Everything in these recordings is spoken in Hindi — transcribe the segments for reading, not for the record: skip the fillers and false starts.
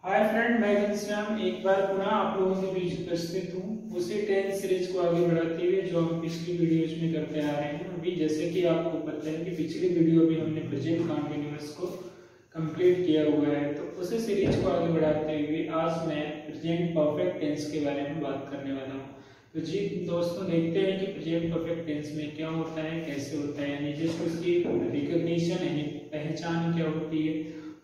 हाय फ्रेंड, मैं घनश्याम एक बार पुनः आप लोगों के बीच उपस्थित हूँ उसी टेंस सीरीज को आगे बढ़ाते हुए जो हम पिछली वीडियोज में करते आ रहे हैं। अभी जैसे कि आपको पता है कि पिछली वीडियो में हमने प्रेजेंट कंटीन्यूअस को कंप्लीट किया हुआ है, तो उसी सीरीज को आगे बढ़ाते हुए आज मैं प्रेजेंट परफेक्ट टेंस के बारे में बात करने वाला हूँ। तो जी दोस्तों, देखते हैं कि प्रेजेंट परफेक्ट टेंस में क्या होता है, कैसे होता है, यानी जैसे उसकी रिकॉग्निशन यानी पहचान क्या होती है,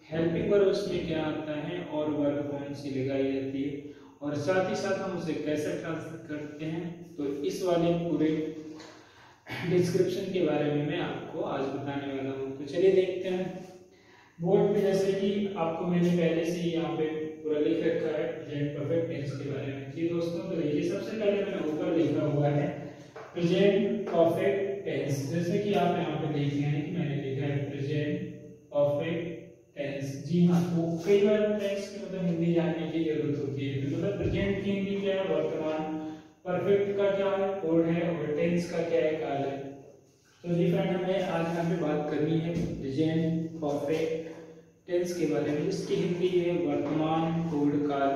हेल्पिंग वर्ब उसमें क्या आता है और वर्ब कौन सी लगाई जाती है, और साथ ही साथ हम उसे कैसे ट्रांसलेट करते हैं। तो इस वाले पूरे डिस्क्रिप्शन के बारे में मैं आपको आज बताने वाला हूँ। तो चलिए देखते हैं। बोर्ड पे जैसे कि आपको मैंने पहले से ही यहाँ पे पूरा लिख रखा है प्रेजेंट परफेक्ट टेंस के बारे में। जी दोस्तों, तो देखिए सबसे पहले मैंने ऊपर लिखा हुआ है प्रेजेंट परफेक्ट टेंस। जैसे कि आप यहाँ पे देख रहे हैं कि मैंने लिखा है प्रेजेंट परफेक्ट टेंस। जी हाँ, तो कई बार टेंस की मतलब हिंदी जानने की जरूरत होती है। तो मतलब प्रेजेंट की हिंदी क्या है, वर्तमान, परफेक्ट का क्या है, कोड है, और टेंस का क्या है, काल है। तो जी फ्रेंड, हमें आज यहाँ पे बात करनी है प्रेजेंट परफेक्ट टेंस के बारे में, जिसकी हिंदी है वर्तमान, कोड, काल।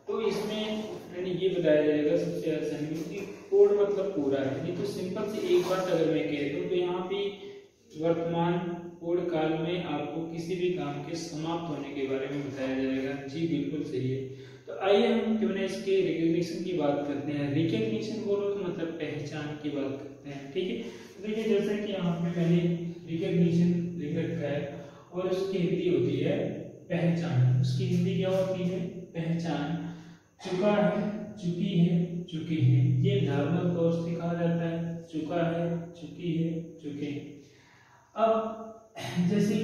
तो इसमें ये बताया जाएगा सबसे आसान में कि कोड मतलब पूरा है। नहीं तो सिंपल से एक बात अगर मैं कह दूं तो यहाँ पे वर्तमान, कोड, काल में आपको किसी भी काम के समाप्त होने के बारे में बताया जाएगा। जी बिल्कुल सही है। तो आइए हम क्यों ना इसके रिकॉग्निशन की बात करते हैं। रिकॉग्निशन बोलो तो मतलब पहचान की बात करते हैं, ठीक है। तो देखिए जैसे कि यहाँ पे मैंने रिकॉग्निशन लिख रखा है और उसकी हिंदी होती है पहचान। उसकी हिंदी क्या होती है, पहचान। चुका है, चुकी है, चुकी है, ये नॉर्मल तौर से कहा जाता है। चुका है, चुकी है, चुके। अब जैसे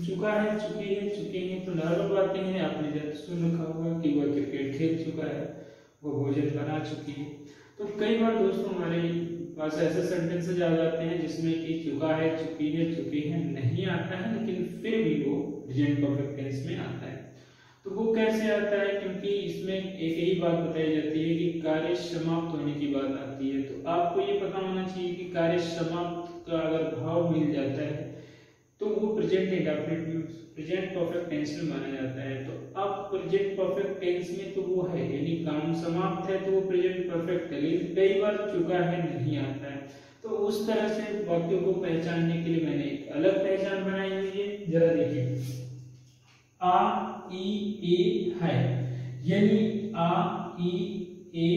चुका है, चुकी है, चुके हैं, तो नॉर्मल बातें हैं। आपने जब सुन रखा होगा कि वह क्रिकेट खेल चुका है, वो भोजन बना चुकी है। तो कई बार दोस्तों हमारे पास ऐसे सेंटेंसेज आ जाते हैं जिसमें कि चुका है, चुकी है, चुके हैं नहीं आता है, लेकिन फिर भी वो प्रेजेंट परफेक्ट टेंस में आता है। तो वो कैसे आता है, क्योंकि इसमें एक ही बात बताई जाती है कि कार्य समाप्त होने की बात आती है। तो आपको ये पता होना चाहिए कि कार्य समाप्त का अगर भाव मिल जाता है तो वो present indefinite, present perfect tense में माना जाता है। तो अब प्रेजेंट परफेक्ट टेंस में तो वो है, यानी काम समाप्त है तो वो प्रेजेंट परफेक्ट है, लेकिन कई बार चुका है नहीं आता है। तो उस तरह से वाक्यों को पहचानने के लिए मैंने एक अलग पहचान बनाई हुई है। जरा देखिए, आ ई ए है, यानी आ ई ए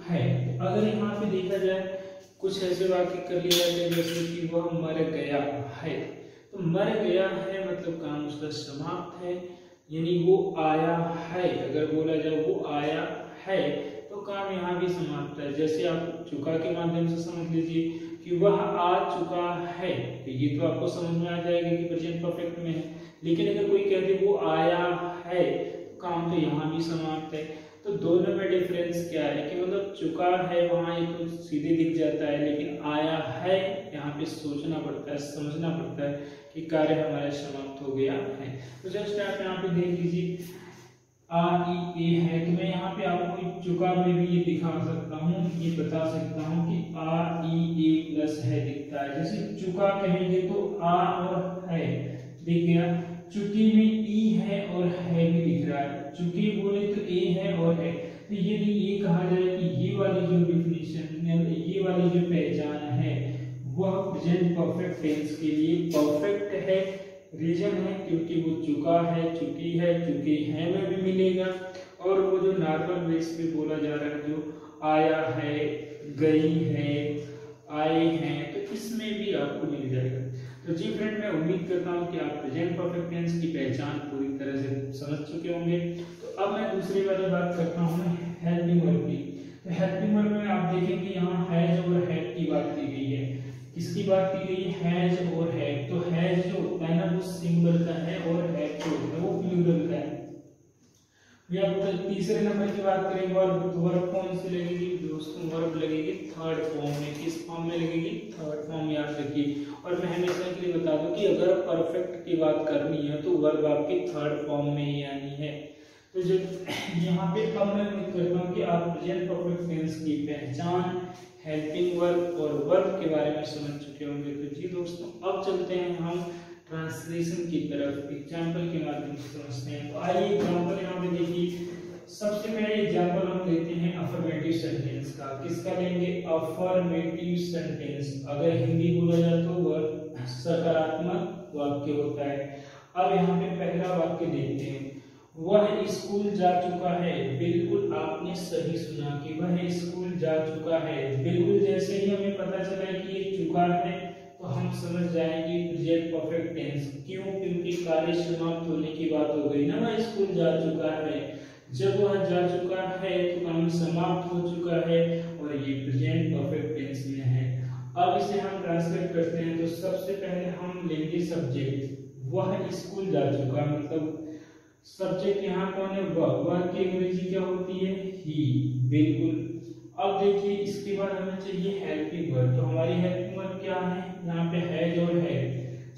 है। तो अगर यहाँ पे देखा जाए कुछ ऐसे वाक्य कर लिया जाए जैसे कि वह मर गया है। तो मर गया है मतलब काम उसका समाप्त है, यानी वो आया है। अगर बोला जाए वो आया है तो काम यहाँ भी समाप्त है। जैसे आप चुका के माध्यम से समझ लीजिए कि वह आ चुका है, तो ये तो आपको समझ में आ जाएगा कि प्रेजेंट परफेक्ट में है। लेकिन अगर कोई कह दे वो आया है तो काम तो यहाँ भी समाप्त है। तो दोनों में डिफरेंस क्या है कि मतलब चुका है वहां ये तो सीधे दिख जाता है, लेकिन आया है यहाँ पे सोचना पड़ता है, समझना पड़ता है कि कार्य हमारा समाप्त हो गया है। तो जस्ट आप यहाँ पे देख लीजिए आ ई ए है, तो मैं यहाँ पे आपको चुका में भी ये दिखा सकता हूँ, ये बता सकता हूँ कि आ ई ए प्लस है दिखता है। जैसे चुका कहेंगे तो आ और है दिख गया, चुकी में ई है और है भी दिख रहा है। चुकी बोले तो ए है और है, तो यदि ये कहा जाए कि ये वाली जो डिफिनीशन, ये वाली जो पहचान है वह प्रेजेंट परफेक्ट टेंस के लिए परफेक्ट है। रीजन है क्योंकि वो चुका है, चुकी है, चुके हैं में भी मिलेगा, और वो जो नॉर्मल बेस पे बोला जा रहा है जो आया है, गई है, आए हैं, तो इसमें भी आपको मिल जाएगा। तो जी फ्रेंड, मैं उम्मीद करता हूँ कि आप प्रेजेंट परफेक्ट टेंस की पहचान पूरी तरह से समझ चुके होंगे। तो अब मैं दूसरी वाली बात करता हूँ हेल्पिंग वर्ब की। तो हेल्पिंग वर्ब में आप देखेंगे यहाँ हैज और हैड की बात की गई है। किसकी बात की गई, हैज और हैड। तो हैज जो होता है ना वो सिंगुलर का है, और हैड जो होता है वो प्लूरल का है। या तीसरे नंबर की बात करें वर्ब, तो वर्ब कौन सी लगेगी दोस्तों, वर्ब लगेगी थर्ड फॉर्म में। किस फॉर्म में लगेगी, थर्ड फॉर्म, याद रखिए। और मैं हमेशा के लिए बता दूं कि अगर परफेक्ट की बात करनी है तो वर्ब आपकी थर्ड फॉर्म में ही आनी है। तो जो यहाँ पे अब मैं उम्मीद करता हूँ कि आप प्रेजेंट परफेक्ट टेंस की पहचान, हेल्पिंग वर्ब और वर्ब के बारे में समझ चुके होंगे। तो जी दोस्तों, अब चलते हैं हम ट्रांसलेशन की तरफ, एग्जाम्पल के माध्यम से समझते हैं। तो आइए एग्जाम्पल यहाँ पे देखिए। किसका लेंगे, अफर्मेटिव सेंटेंस। अगर हिंदी बोला जाए तो वह सकारात्मक वाक्य होता है। अब यहाँ पे पहला वाक्य देखते हैं, वह स्कूल जा चुका है। बिल्कुल आपने सही सुना कि वह स्कूल जा चुका है। बिल्कुल जैसे ही हमें पता चला कि ये चुका है तो हम समझ जाएंगे प्रेजेंट परफेक्ट टेंस। क्यों? क्योंकि कार्य समाप्त होने की बात हो गई ना, वह स्कूल जा चुका है। जब वह जा चुका है तो काम समाप्त हो चुका है और ये प्रेजेंट परफेक्ट टेंस में है। अब इसे हम ट्रांसलेट करते हैं तो सबसे पहले हम लेंगे सब्जेक्ट। वह स्कूल जा चुका, मतलब सब्जेक्ट यहाँ कौन है, वह की अंग्रेजी क्या होती है, ही। बिल्कुल। अब देखिए इसके बाद हमें चाहिए हेल्पिंग वर्ब। तो हमारी हेल्पिंग वर्ब क्या है, यहाँ पे हैज और है।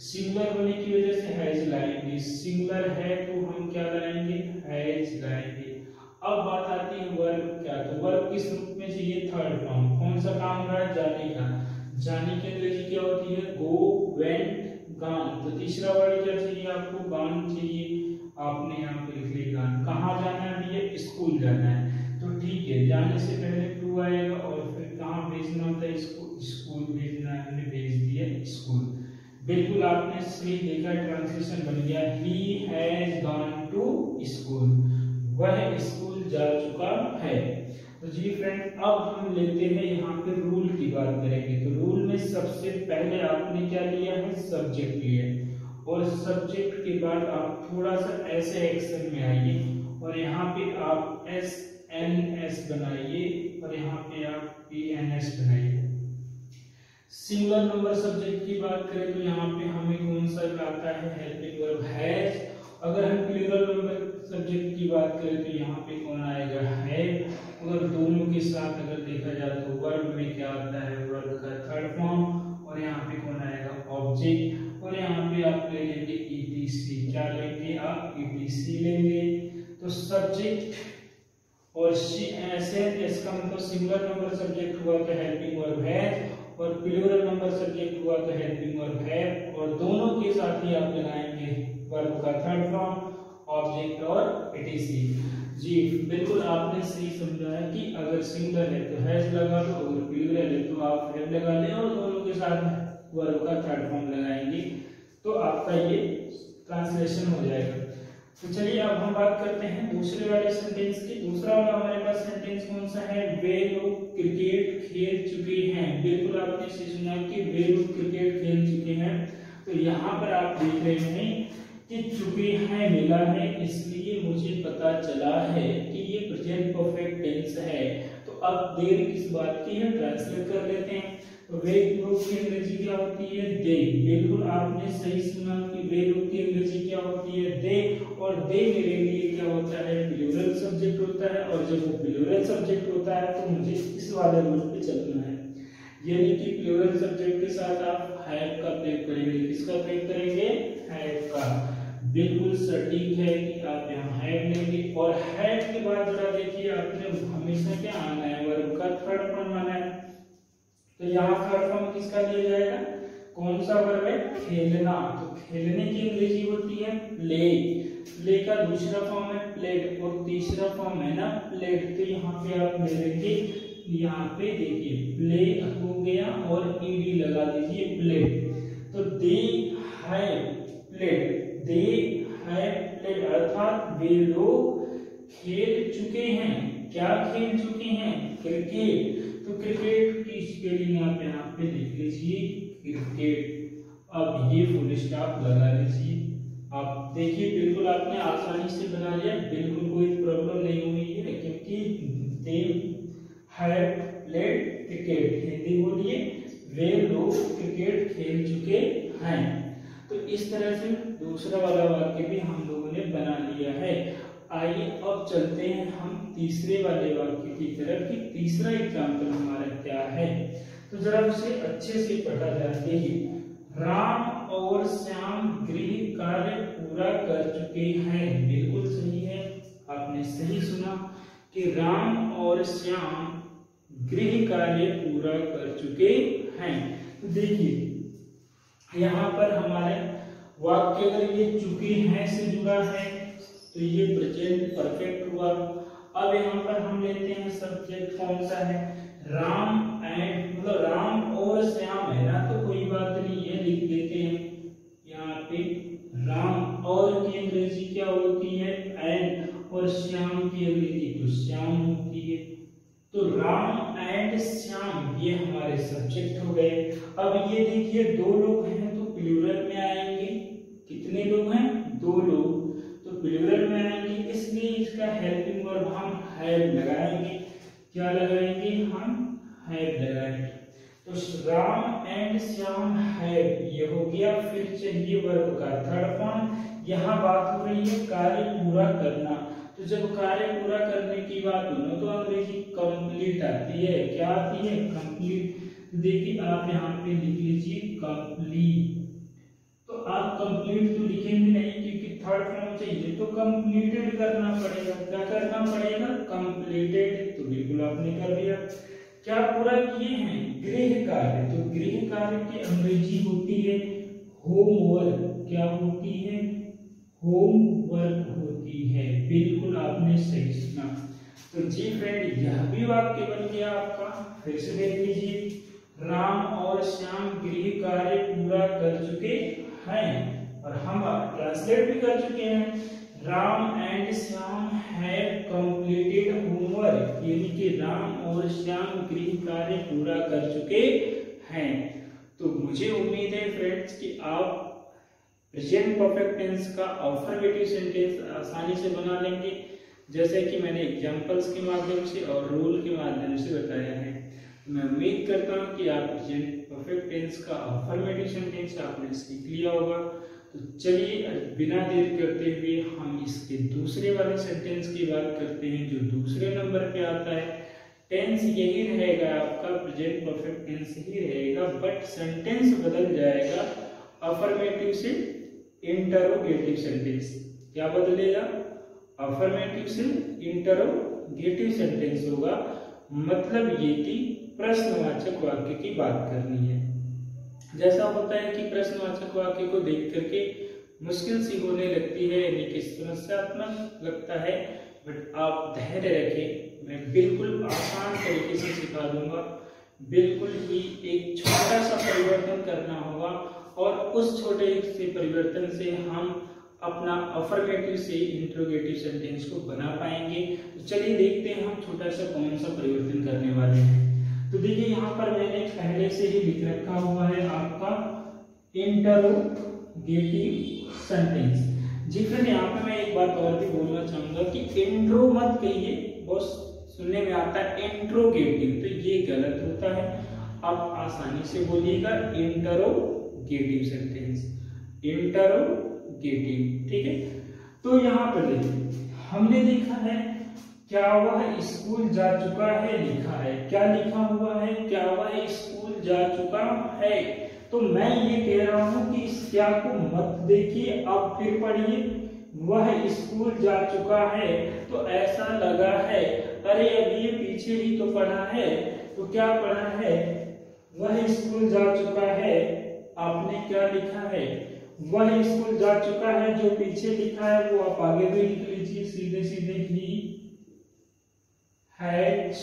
सिंगुलर होने की वजह से हैज लाएंगे, सिंगुलर है तो हम क्या लाएंगे, हैज लाएंगे। अब बात आती है वर्ब क्या, तो वर्ब किस रूप में चाहिए, थर्ड फॉर्म। कौन सा काम हो रहा है, जाने का। जाने की अंग्रेजी क्या होती है, गो, वेंट, गॉन। तो तीसरा वर्ड क्या चाहिए आपको, गॉन चाहिए। आपने यहाँ पे लिख लिया गान। कहाँ जाना है भैया, स्कूल जाना है। तो ठीक है, जाने से पहले टू आएगा और फिर कहाँ भेजना होता है इसको, स्कूल भेजना है, हमने भेज दिया स्कूल। बिल्कुल आपने सही देखा, ट्रांसलेशन बन गया, he has gone to school. वह स्कूल जा चुका है। तो जी फ्रेंड, अब हम लेते हैं यहाँ पे रूल की बात करेंगे। तो रूल में सबसे पहले आपने क्या लिया है, सब्जेक्ट लिया है। और सब्जेक्ट के बाद आप थोड़ा सा ऐसे एक्शन में आइए और यहाँ पे आप SNS बनाइए और यहाँ पे आप PNS बनाइए। सिंगुलर नंबर सब्जेक्ट की बात करें तो यहाँ पे हमें कौन सा आता है, हेल्पिंग वर्ब हैज। अगर हम प्लूरल नंबर सब्जेक्ट की बात करें तो यहाँ पे कौन आएगा, है। अगर दोनों के साथ अगर देखा जाए तो वर्ब में क्या आता है, वर्ब का थर्ड फॉर्म। और यहाँ पे कौन आएगा, ऑब्जेक्ट। और यहाँ पे आप ले लेंगे ETC। क्या लेंगे आप, ETC लेंगे। तो सब्जेक्ट और SNS का मतलब सिंगुलर नंबर सब्जेक्ट हुआ तो हेल्पिंग वर्ब है, और प्लूरल नंबर सब्जेक्ट हुआ तो हेल्पिंग वर्ब है। और दोनों के साथ ही आप लगाएंगे वर्ब का थर्ड फॉर्म, ऑब्जेक्ट और ETC। जी बिल्कुल आपने सही समझा है कि अगर सिंगुलर है तो हैज लगा दो, अगर प्लूरल है तो आप हैव लगा लें और दोनों के साथ वर्ब का थर्ड फॉर्म लगाएंगे तो आपका ये ट्रांसलेशन हो जाएगा। तो चलिए अब हम बात करते हैं दूसरे वाले सेंटेंस की। दूसरा वाला हमारे पास सेंटेंस कौन सा है, वे लोग क्रिकेट खेल चुके हैं। बिल्कुल आपने इसे सुना कि वे लोग क्रिकेट खेल चुके हैं। तो यहाँ पर आप देख रहे हैं कि चुके हैं मिला है, इसलिए मुझे पता चला है कि ये प्रेजेंट परफेक्ट टेंस है। तो अब देर किस बात की है, ट्रांसलेट कर लेते हैं। तो वे लोग की अंग्रेजी क्या होती है, दे। बिल्कुल आपने सही सुना कि वे लोग की अंग्रेजी क्या होती है, दे। और दे मेरे लिए क्या होता है, प्लूरल सब्जेक्ट होता है। और जब वो प्लूरल सब्जेक्ट होता है तो मुझे इस वाले रूल पे चलना है, यानी कि प्लूरल सब्जेक्ट के साथ आप हैव का प्रयोग करेंगे। किसका प्रयोग करेंगे, हैव का। बिल्कुल सटीक है कि आप यहाँ हैव लेंगे। और हैव के बाद जरा देखिए, आपने हमेशा क्या आना है, वर्ब का थर्ड फॉर्म आना है। तो यहाँ थर्ड फॉर्म किसका लिया जाएगा, कौन सा वर्ब है, खेलना। तो खेलने की अंग्रेजी होती है प्ले। प्ले का दूसरा फॉर्म है प्लेड और तीसरा फॉर्म है ना प्लेड। तो यहाँ पे आप ले लेंगे, यहाँ पे देखिए प्ले हो गया और ईडी लगा दीजिए, प्लेड। तो they have played, they have played, अर्थात वे लोग खेल चुके हैं। क्या खेल चुके हैं, क्रिकेट। तो क्रिकेट की स्पेलिंग आप यहाँ पे लिख लीजिए, क्रिकेट। अब ये फुल स्टॉप लगा लीजिए। आप देखिए बिल्कुल आपने आसानी से बना लिया, बिल्कुल कोई प्रॉब्लम नहीं हुई है, क्योंकि they have played cricket. Hindi बोलिए, वे लोग क्रिकेट खेल चुके हैं। तो इस तरह से दूसरा वाला वाक्य भी हम लोगों ने बना लिया है। आइए अब चलते हैं हम तीसरे वाले वाक्य की तरफ कि तीसरा एग्जाम्पल हमारा क्या है। तो जरा उसे अच्छे से पढ़ा जाए। देखिए, राम और श्याम गृह कार्य पूरा कर चुके हैं। बिल्कुल सही है, आपने सही सुना कि राम और श्याम गृह कार्य पूरा कर चुके हैं। तो देखिए यहाँ पर हमारे वाक्य अगर ये चुके हैं से जुड़ा है तो ये प्रेजेंट परफेक्ट हुआ। अब यहाँ पर हम लेते हैं सब्जेक्ट कौन सा है, राम एंड, मतलब राम और श्याम है ना, तो कोई बात नहीं है, लिख देते हैं यहाँ पे। राम और की अंग्रेजी क्या होती है? एंड, और श्याम की अंग्रेजी तो श्याम होती है। तो राम एंड श्याम ये हमारे सब्जेक्ट हो गए। अब ये देखिए दो लोग हैं तो प्लूरल में आएंगे। कितने लोग हैं? दो लोग, तो प्लूरल में आएंगे, इसलिए इसका हेल्पिंग वर्ब हम हैव लगाएंगे। क्या लगाएंगे? हम हैव लगाएंगे। तो राम एंड श्याम हैव ये हो गया। फिर चाहिए वर्ब का थर्ड फॉर्म। यहाँ बात हो रही है कार्य पूरा करना, तो जब कार्य पूरा करने की बात हो ना तो अंग्रेजी कंप्लीट आती है। क्या आती है? कंप्लीट। देखिए आप यहाँ पे लिख लीजिए कंप्लीट। तो आप कंप्लीट तो लिखेंगे नहीं क्योंकि थर्ड फॉर्म चाहिए, तो कंप्लीटेड करना पड़ेगा। क्या करना पड़ेगा? कंप्लीटेड। तो बिल्कुल आपने कर दिया। क्या पूरा किए हैं? गृह कार्य। तो गृह कार्य की अंग्रेजी होती है होमवर्क। क्या होती है? होमवर्क होती है। बिल्कुल आपने सही सुना। तो जी फ्रेंड यह भी वाक्य बन गया आपका। फिर से देख लीजिए, राम और श्याम गृह कार्य पूरा कर चुके हैं, और हम ट्रांसलेट भी कर चुके हैं। Ram and Shyam have completed homework, यानी कि राम और श्याम गृह कार्य पूरा कर चुके हैं। तो मुझे उम्मीद है फ्रेंड्स कि आप प्रेजेंट परफेक्ट टेंस का अफर्मेटिव सेंटेंस आसानी से बना लेंगे, जैसे कि मैंने एग्जांपल्स के माध्यम से और रूल के माध्यम से बताया है। मैं उम्मीद करता हूं कि आप प्रेजेंट परफेक्ट टेंस का अफर्मेटिव सेंटेंस आपने सीख लिया होगा। तो चलिए बिना देर करते हुए हम इसके दूसरे वाले सेंटेंस की बात करते हैं, जो दूसरे नंबर पे आता है। टेंस यही रहेगा आपका, प्रेजेंट परफेक्ट टेंस ही रहेगा, बट सेंटेंस बदल जाएगा अफर्मेटिव से इंटरोगेटिव सेंटेंस। क्या बदलेगा? अफर्मेटिव से इंटरोगेटिव सेंटेंस होगा। मतलब ये कि प्रश्नवाचक वाक्य की बात करनी है। जैसा होता है कि प्रश्नवाचक वाक्य को देख करके मुश्किल सी होने लगती है, यानी कि समस्यात्मक लगता है, बट आप धैर्य रखें, मैं बिल्कुल आसान तरीके से सिखा दूंगा। बिल्कुल ही एक छोटा सा परिवर्तन करना होगा, और उस छोटे से परिवर्तन से हम अपना अफर्मेटिव से इंटरोगेटिव सेंटेंस को बना पाएंगे। तो चलिए देखते हैं हम छोटा सा कौन सा परिवर्तन करने वाले हैं। तो देखिए यहाँ पर मैंने पहले से ही लिख रखा हुआ है आपका इंटरोगेटिव सेंटेंस। जी फ्रेंड यहाँ पे मैं एक बात और भी बोलना चाहूंगा कि इंट्रो मत कहिए, बहुत सुनने में आता है इंट्रोगेटिव, तो ये गलत होता है। आप आसानी से बोलिएगा इंटरोगेटिव सेंटेंस, इंटरोगेटिव, ठीक है। तो यहाँ पर देखिए हमने देखा है क्या वह स्कूल जा चुका है, लिखा है। क्या लिखा हुआ है? क्या वह स्कूल जा चुका है। तो मैं ये कह रहा हूं कि इस क्या को मत देखिए, अब फिर पढ़िए, वह स्कूल जा चुका है। तो ऐसा लगा है, अरे अभी ये पीछे ही तो पढ़ा है, तो क्या पढ़ा है? वह स्कूल जा चुका है। आपने क्या लिखा है? वह स्कूल जा चुका है। जो पीछे लिखा है वो आप आगे भी लिख लीजिए सीधे सीधे, he has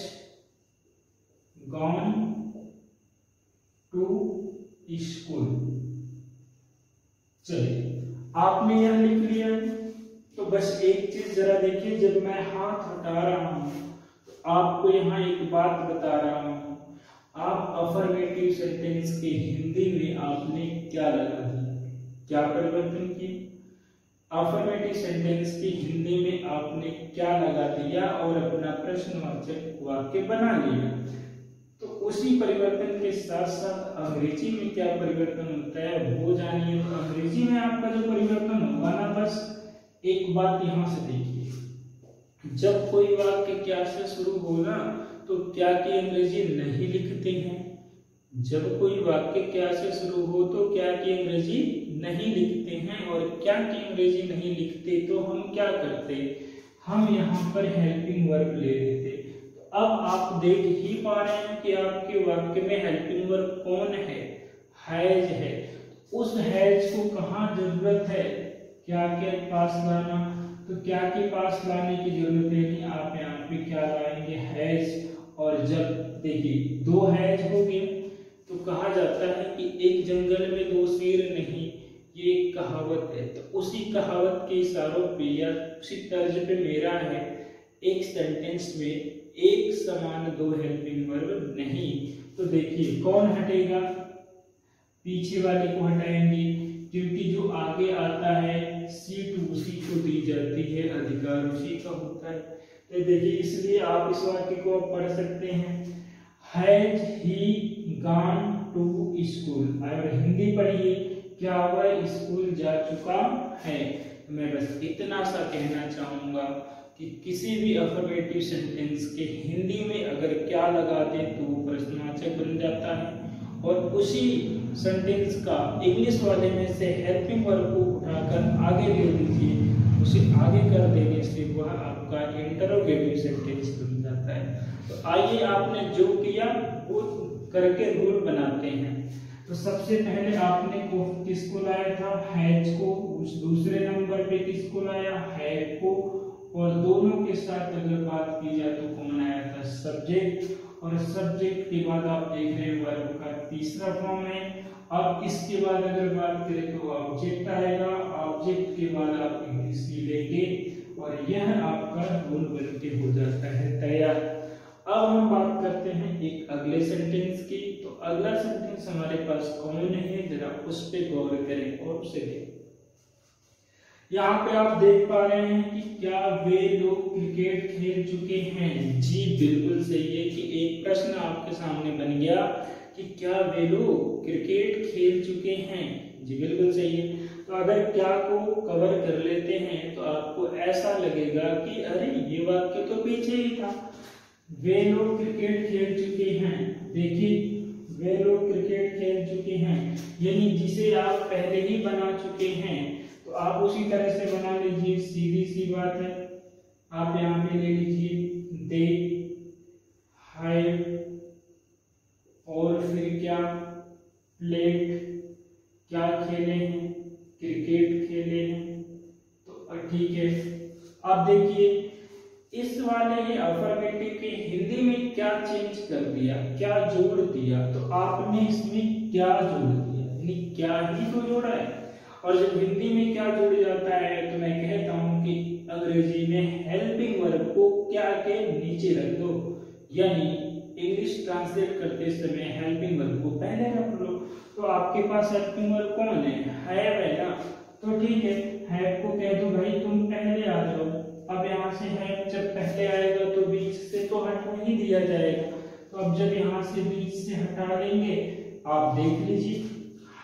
gone to school. चलिए आपने यह लिख लिया। तो बस एक चीज जरा देखिए, जब मैं हाथ हटा रहा हूं तो आपको यहाँ एक बात बता रहा हूं, आप अफर्मेटिव सेंटेंस के हिंदी में आपने क्या लगा दिया, क्या परिवर्तन किए? अफर्मेटिव सेंटेंस की हिंदी में आपने क्या लगा दिया और अपना प्रश्नवाचक वाक्य बना लिया। तो उसी परिवर्तन के साथ साथ अंग्रेजी में क्या परिवर्तन होता है वो जानिए। तो अंग्रेजी में आपका जो परिवर्तन होगा ना, बस एक बात यहां से देखिए, जब कोई वाक्य क्या से शुरू होगा तो क्या की अंग्रेजी नहीं लिखते हैं। जब कोई वाक्य क्या से शुरू हो तो क्या की अंग्रेजी नहीं लिखते हैं, और क्या की अंग्रेजी नहीं लिखते तो हम क्या करते, हम यहाँ पर हेल्पिंग वर्ब ले लेते। तो अब आप देख ही पा रहे हैं कि आपके वाक्य में हेल्पिंग वर्ब कौन है? हैज है। उस हैज को कहाँ जरूरत है? क्या के पास लाना। तो क्या के पास लाने की जरूरत है नहीं, आप यहाँ पे क्या लाएंगे? हैज। और जब देखिए 2 हैज हो गए, तो कहा जाता है कि एक जंगल में 2 शेर नहीं, ये एक कहावत है। तो उसी कहावत के इशारों पे या उसी तर्ज पे मेरा है, एक सेंटेंस में एक समान 2 हेल्पिंग वर्ब नहीं। तो देखिए कौन हटेगा, पीछे वाले को हटाएंगे, क्योंकि जो आगे आता है सीट उसी को दी जाती है, अधिकार उसी का होता है। तो देखिए इसलिए आप इस वाक्य को आप पढ़ सकते हैं, has he gone to school. और हिंदी पढ़िए, क्या वह स्कूल जा चुका है। मैं बस इतना सा कहना चाहूंगा कि किसी भी अफर्मेटिव सेंटेंस के हिंदी में अगर क्या लगा दें तो वो प्रश्नवाचक बन जाता है, और उसी सेंटेंस का इंग्लिश वाले में से हेल्पिंग वर्ब को उठाकर आगे ले लीजिए, उसे आगे कर देने से वह आपका इंटरोगेटिव सेंटेंस बन जाता है। तो आइए आपने जो किया वो करके रूल बनाते हैं। तो सबसे पहले आपने को किसको लाया था, हैज को, उस दूसरे नंबर पे किसको लाया, हैव को, और दोनों के साथ अगर बात की जाए तो कौन आया था, सब्जेक्ट, और सब्जेक्ट के बाद आप देख रहे हैं वर्ब का तीसरा फॉर्म है। अब इसके बाद अगर बात करें तो ऑब्जेक्ट आएगा, ऑब्जेक्ट के बाद आप इंग्लिश लेंगे, और यह आपका रूल बनके हो जाता है तैयार। अब हम बात करते हैं एक अगले सेंटेंस की। तो अगला सेंटेंस हमारे पास कौन है, जरा उस पे गौर करें और उसे देखें। यहाँ पे आप देख पा रहे हैं कि क्या वे लोग क्रिकेट खेल चुके हैं। जी बिल्कुल सही है कि एक प्रश्न आपके सामने बन गया कि क्या वे लोग क्रिकेट खेल चुके हैं। जी बिल्कुल सही है। तो अगर क्या को कवर कर लेते हैं तो आपको ऐसा लगेगा कि अरे ये वाक्य तो पीछे ही था, वे लोग क्रिकेट खेल चुके हैं। देखिए वे लोग क्रिकेट खेल चुके हैं, यानी जिसे आप पहले ही बना चुके हैं तो आप उसी तरह से बना लीजिए, सीधी सी बात है। आप यहाँ पे ले लीजिए दे हैव, और फिर क्या प्लेड, क्या खेले हैं, क्रिकेट खेले हैं। तो ठीक है। अब देखिए इस वाले ही अफर्मेटिव के हिंदी में क्या चेंज कर दिया, क्या जोड़ दिया। तो आपने इसमें क्या जोड़ दिया, यानी क्या ही तो जोड़ा है। और जब हिंदी में क्या जुड़ जाता है तो मैं कहता हूं कि अंग्रेजी में हेल्पिंग वर्ब को क्या के नीचे रख दो, यानी इंग्लिश ट्रांसलेट करते समय हेल्पिंग वर्ब को पहले रख लो। तो आपके पास हेल्पिंग वर्ब कौन है, हैव है ना। तो ठीक है, हैव को कह दो भाई तुम पहले आ जाओ। अब यहाँ से हैव जब पहले आएगा तो बीच से तो हटा ही दिया जाएगा। तो अब जब यहाँ से बीच से हटा देंगे, आप देख लीजिए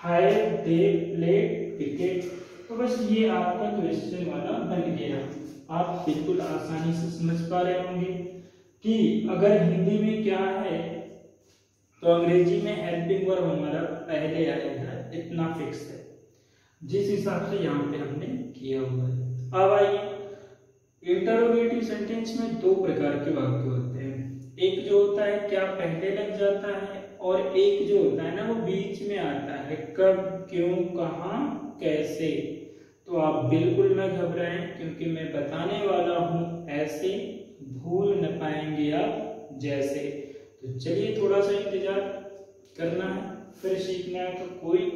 हैव दे प्लेड क्रिकेट। तो बस ये आपका क्वेश्चन वाला बन गया। आप बिल्कुल आसानी से समझ पा रहे होंगे कि अगर हिंदी में क्या है तो अंग्रेजी में हेल्पिंग वर्ब हमारा पहले आएगा, इतना फिक्स है, जिस हिसाब से यहाँ पे हमने किया हुआ है। अब आइए, इंटरोगेटिव सेंटेंस में 2 प्रकार के वाक्य होते हैं। एक जो होता है क्या पहले लग जाता है, और एक जो होता है ना वो बीच में आता है, कब, क्यों, कहाँ, कैसे। तो आप बिल्कुल न घबराएं, क्योंकि मैं बताने वाला हूं ऐसे भूल न पाएंगे आप जैसे। तो चलिए थोड़ा सा इंतजार करना है, फिर सीखना है। तो कोई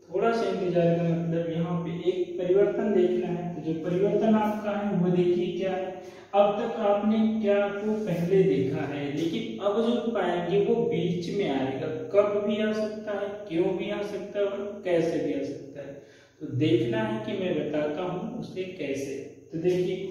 थोड़ा सा इंतजार का मतलब यहाँ पे एक परिवर्तन देखना है। तो जो परिवर्तन आपका है वो देखिए क्या है। अब तक आपने क्या को पहले देखा है, लेकिन अब जो पाएंगे वो बीच में आएगा। कब भी आ सकता है, क्यों भी आ सकता है, और कैसे भी आ सकता है। तो देखना है कि मैं बताता हूं उसे कैसे। तो देखिए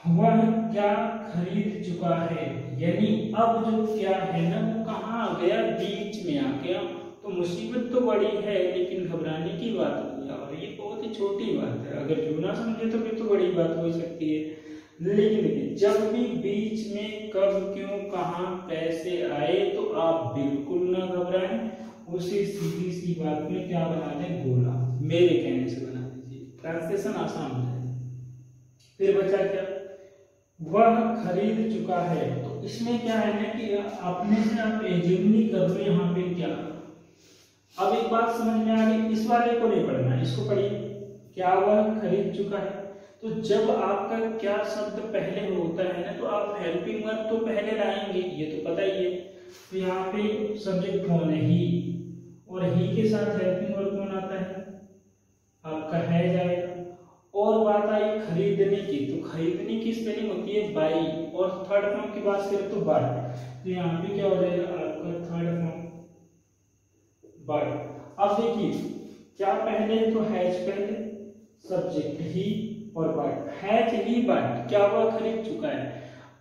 वह क्या खरीद चुका है, यानी अब जो क्या है ना वो कहाँ आ गया, बीच में आ गया। तो मुसीबत तो बड़ी है लेकिन घबराने की बात नहीं है, और ये बहुत ही छोटी बात है। अगर जो ना समझे तो फिर तो बड़ी बात हो सकती है। लेकिन देखिए जब भी बीच में कब, क्यों, कहाँ, कैसे आए तो आप बिल्कुल ना घबराएं, उसे सीधी सी बात में क्या बना दें, गोला। मेरे कहने से बना दीजिए, ट्रांसलेशन आसान हो जाए। फिर बचा क्या, वह खरीद चुका है। तो इसमें क्या है ना कि अपने से आप एज्यूम कर दो यहाँ पे क्या। अब एक बात समझ में आ गई, इस वाले को नहीं पढ़ना, इसको पढ़िए, क्या वह खरीद चुका है। तो जब आपका क्या शब्द पहले होता है ना, तो आप हेल्पिंग वर्ब तो पहले लाएंगे, ये तो पता ही है। तो यहाँ पे सब्जेक्ट कौन है? ही, और ही के साथ हेल्पिंग वर्ब कौन आता है? आपका है जाएगा। और बात आई खरीदने की, तो खरीदने की स्पेलिंग होती है बाई, और थर्ड फॉर्म की बात करें तो बाय। तो यहाँ पे क्या हो जाएगा आपका थर्ड फॉर्म बाय। अब देखिए क्या पहले है, तो हैज पहले, सब्जेक्ट ही और बाय। हैज ही बाय क्या हुआ? खरीद चुका है।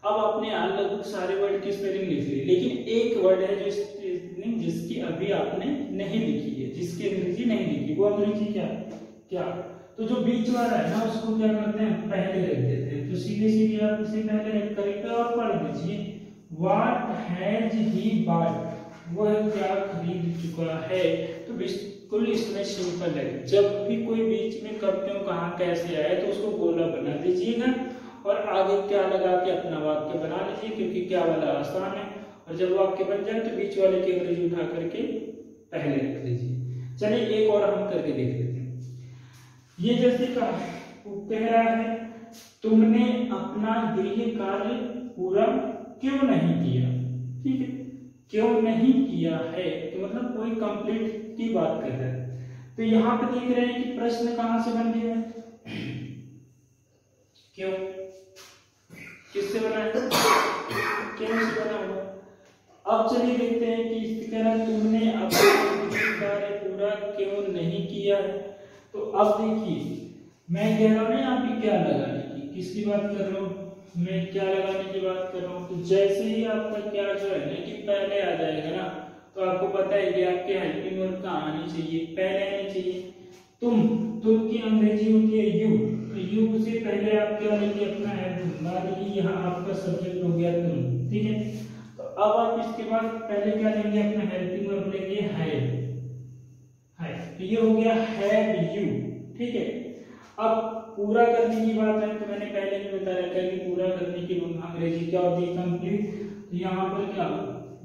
अब आपने लगभग सारे वर्ड की स्पेलिंग लिख ली, लेकिन एक वर्ड है जो स्पेलिंग जिसकी अभी आपने नहीं लिखी है, जिसकी अंग्रेजी नहीं लिखी, वो अंग्रेजी क्या क्या? तो जो बीच वाला है ना, उसको क्या करते हैं? पहले रख देते हैं। तो सीधे सीधे आप इसे पहले रख करके और पढ़ दीजिए, व्हाट हैज ही बॉट, वह क्या खरीद चुका है। तो बिल्कुल इसमें सिंपल है, जब भी कोई बीच में कब क्यों कहाँ कैसे आए तो उसको गोला बना दीजिएगा और आगे क्या लगा के अपना वाक्य बना लीजिए, क्योंकि क्या वाला आसान है। और जब वाक्य बन जाए तो बीच वाले की अंग्रेजी उठा करके पहले रख लीजिए। चलिए एक और हम करके देख लेते हैं। ये जैसे कह रहा है, तुमने अपना गृह कार्य पूरा क्यों नहीं किया? ठीक है, क्यों नहीं किया है तो मतलब कोई कंप्लीट की बात कर रहा है। तो यहाँ पे देख रहे हैं कि प्रश्न कहां से बन गया है? क्यों, किससे बना है? क्यों से बना हुआ। अब चलिए देखते हैं कि इस तरह तुमने अपना कार्य पूरा क्यों नहीं किया है। तो अब देखिए मैं कह रहा हूं ना यहाँ पे क्या लगाने की, किसकी बात कर रहा हूँ मैं, क्या लगाने की बात कर रहा हूँ। तो जैसे ही आपका क्या जो है ना कि पहले आ जाएगा ना, तो आपको पता है कि आपके हेल्पिंग वर्ब कहाँ आनी चाहिए? पहले आनी चाहिए। तुम की अंग्रेजी होती है यू, तो यू से पहले आप क्या लेंगे? अपना हेल्पिंग। मान लीजिए यहाँ आपका सब्जेक्ट हो गया तुम, ठीक है। तो अब आप इसके बाद पहले क्या लेंगे? अपना हेल्पिंग वर्ब लेंगे हैव। तो ये हो गया हैव यू, ठीक है। अब पूरा करने की बात है तो मैंने पहले भी बता रखा है कि पूरा करने की अंग्रेजी क्या होती है? कंप्लीट। तो यहाँ पर क्या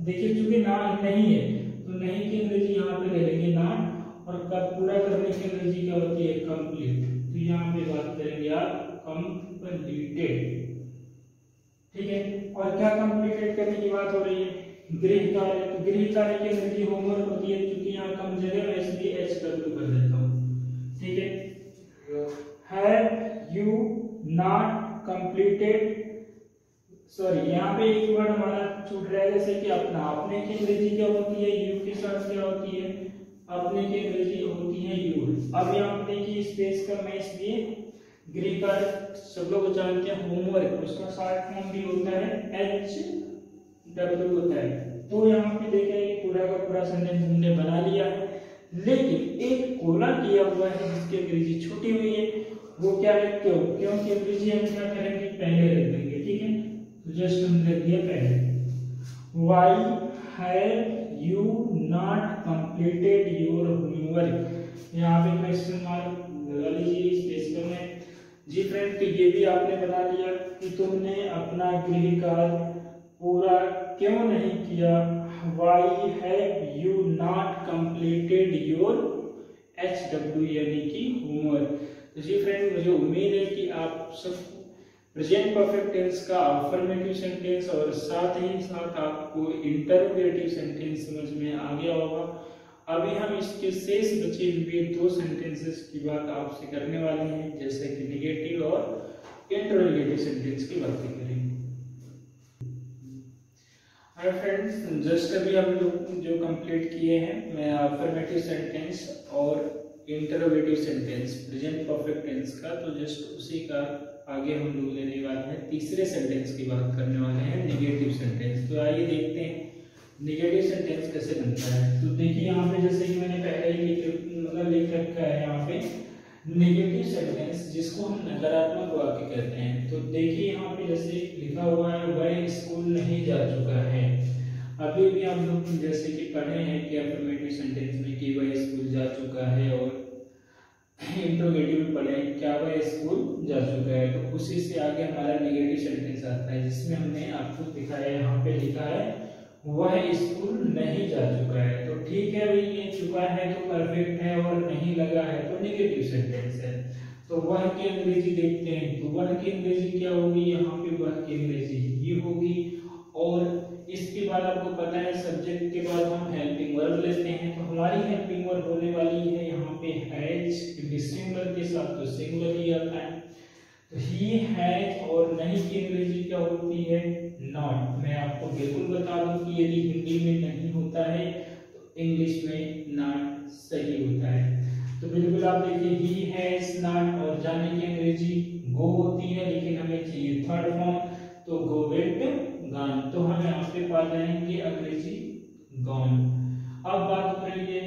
देखिए, चूंकि ना नहीं है तो नहीं की अंग्रेजी यहाँ पे ले लेंगे नॉट, और पूरा करने की अंग्रेजी क्या होती है? कंप्लीट। तो यहाँ पे बात करेंगे आप कंप्लीटेड, ठीक है। और क्या कंप्लीटेड करने की बात हो रही है? गृह कार्य। तो गृह कार्य की अंग्रेजी होमवर्क होती है, क्योंकि यहाँ कम जगह है इसलिए HW कर देता हूँ, ठीक है। Have you not completed, sorry यहाँ पे एक वर्ड हमारा छूट रहा है, जैसे कि अपना। अपने की अंग्रेजी क्या होती है? यू के साथ क्या होती है? अपने की अंग्रेजी होती है यू। अब यहाँ पे देखिए स्पेस का मैं इसलिए गृह कार्य सब लोग जानते हैं होमवर्क, उसका शॉर्ट फॉर्म भी होता है HW होता है। तो यहाँ पे देखें पूरा का पूरा सेंटेंस हमने बना लिया है, लेकिन एक कोला किया हुआ है जिसकी अंग्रेजी छूटी हुई है, वो क्या है? क्यों। क्यों की अंग्रेजी हम क्या करेंगे? पहले रख देंगे, ठीक है। तो जस्ट हम रख दिया पहले। Why have you not completed your homework? यहाँ पे क्वेश्चन मार्क लगा लीजिए स्पेस पर में। जी फ्रेंड, तो ये भी आपने बता लिया कि तुमने अपना गृह कार्य पूरा क्यों नहीं किया? Why have you not completed your HW यानी कि होमवर्क। तो जी फ्रेंड, मुझे उम्मीद है कि आप सब प्रेजेंट परफेक्ट टेंस का अफर्मेटिव सेंटेंस और साथ ही साथ आपको इंटरोगेटिव सेंटेंस समझ में आ गया होगा। अभी हम इसके शेष बचे हुए 2 सेंटेंसेस की बात आपसे करने वाले हैं, जैसे कि नेगेटिव और इंटरोगेटिव सेंटेंस की बातें करेंगे। हाय फ्रेंड्स, जस्ट अभी हम लोग जो कंप्लीट किए हैं, मैं अफर्मेटिव सेंटेंस और interrogative sentence present perfect tense का, तो जस्ट उसी का आगे हम लोग लेने वाले हैं। तीसरे सेंटेंस की बात करने वाले हैं, नेगेटिव सेंटेंस। तो आइए देखते हैं नेगेटिव सेंटेंस कैसे बनता है। तो देखिए यहाँ पे जैसे कि मैंने पहले ही लिख रखा है यहाँ पे नेगेटिव सेंटेंस, जिसको हम नकारात्मक वाक्य कहते हैं। तो देखिए यहाँ पे जैसे लिखा हुआ है, वह स्कूल नहीं जा चुका है। अभी भी हम लोग जैसे कि पढ़े हैं कि अफर्मेटिव सेंटेंस में कि वह स्कूल जा चुका है, और इंट्रोगेटिव में पढ़े क्या वह स्कूल जा चुका है। तो उसी से आगे हमारा नेगेटिव सेंटेंस आता है, जिसमें हमने आपको दिखाया है, यहाँ पे लिखा है वह स्कूल नहीं जा चुका है। तो ठीक है भाई, ये चुका है तो परफेक्ट है, और नहीं लगा है तो नेगेटिव सेंटेंस है। तो तो वह की अंग्रेजी देखते हैं, तो वह की अंग्रेजी क्या होगी, यहाँ पे वह की अंग्रेजी ये होगी। और इसके बाद आपको पता है सब्जेक्ट के बाद हम हेल्पिंग वर्ब लेते हैं, तो हमारी हेल्पिंग वर्ब होने वाली है यहाँ पे हैज, क्योंकि सिंगुलर के साथ तो सिंगुलर ही आता है। तो ही हैज और नहीं की अंग्रेजी क्या होती है, नॉट। मैं आपको बिल्कुल बता दूं कि यदि हिंदी में नहीं होता है तो इंग्लिश में नॉट सही होता है। तो बिल्कुल आप देखिए ही हैज नॉट, और जाने की अंग्रेजी गो होती है, लेकिन हमें चाहिए थर्ड फॉर्म, तो गो वेट गॉन, तो हम यहाँ पे पा जाएंगे अंग्रेजी गॉन। अब बात करिए